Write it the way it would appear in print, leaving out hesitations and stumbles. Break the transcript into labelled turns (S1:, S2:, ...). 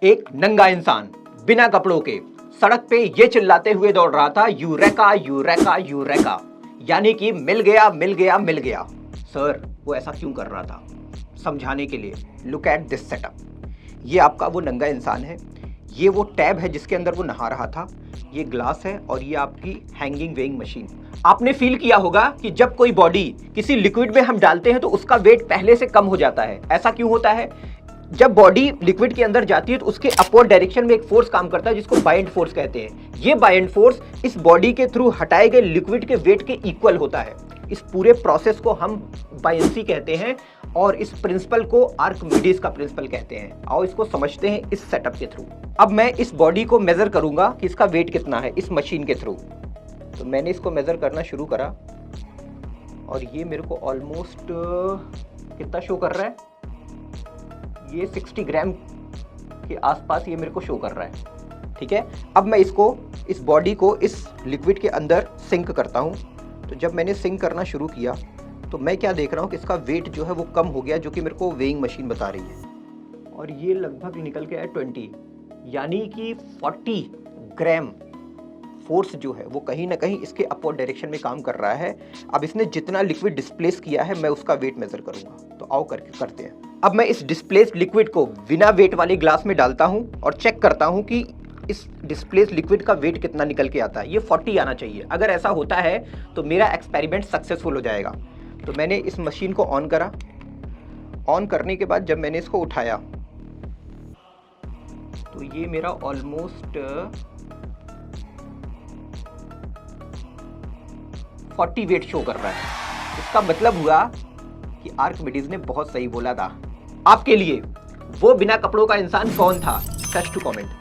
S1: एक नंगा इंसान बिना कपड़ों के सड़क पे ये चिल्लाते हुए दौड़ रहा था, यूरेका यूरेका यूरेका, यानी कि मिल गया मिल गया मिल गया। सर वो ऐसा क्यों कर रहा था? समझाने के लिए लुक एट दिस सेटअप। ये आपका वो नंगा इंसान है, ये वो टैब है जिसके अंदर वो नहा रहा था, ये ग्लास है और ये आपकी हैंगिंग वेइंग मशीन। आपने फील किया होगा कि जब कोई बॉडी किसी लिक्विड में हम डालते हैं तो उसका वेट पहले से कम हो जाता है। ऐसा क्यों होता है? जब बॉडी लिक्विड के अंदर जाती है तो उसके अपवर्ड डायरेक्शन में एक फोर्स काम करता है जिसको बाइंड फोर्स कहते हैं। ये बाइंड फोर्स इस बॉडी के थ्रू हटाए गए लिक्विड के वेट के इक्वल होता है। इस पूरे प्रोसेस को हम बायंसी कहते हैं और इस प्रिंसिपल को आर्किमिडीज का प्रिंसिपल कहते हैं। आओ इसको समझते हैं इस सेटअप के थ्रू। अब मैं इस बॉडी को मेजर करूंगा कि इसका वेट कितना है इस मशीन के थ्रू। तो मैंने इसको मेजर करना शुरू करा और ये मेरे को ऑलमोस्ट कितना शो कर रहा है, ये 60 ग्राम के आसपास ये मेरे को शो कर रहा है। ठीक है, अब मैं इस बॉडी को इस लिक्विड के अंदर सिंक करता हूँ। तो जब मैंने सिंक करना शुरू किया तो मैं क्या देख रहा हूँ कि इसका वेट जो है वो कम हो गया, जो कि मेरे को वेइंग मशीन बता रही है। और ये लगभग निकल के आया 20, यानी कि 40 ग्राम फोर्स जो है वो कहीं ना कहीं इसके अपवर्ड डायरेक्शन में काम कर रहा है। अब इसने जितना लिक्विड डिस्प्लेस किया है मैं उसका वेट मेजर करूंगा। तो आओ करते हैं। अब मैं इस डिस्प्लेस लिक्विड को बिना वेट वाले ग्लास में डालता हूं और चेक करता हूं कि इस डिस्प्लेस लिक्विड का वेट कितना निकल के आता है। ये 40 आना चाहिए। अगर ऐसा होता है तो मेरा एक्सपेरिमेंट सक्सेसफुल हो जाएगा। तो मैंने इस मशीन को ऑन करा। ऑन करने के बाद जब मैंने इसको उठाया तो ये मेरा ऑलमोस्ट 40 वेट शो कर रहा है। इसका मतलब हुआ कि आर्किमिडीज ने बहुत सही बोला था। आपके लिए वो बिना कपड़ों का इंसान कौन था? Touch to comment.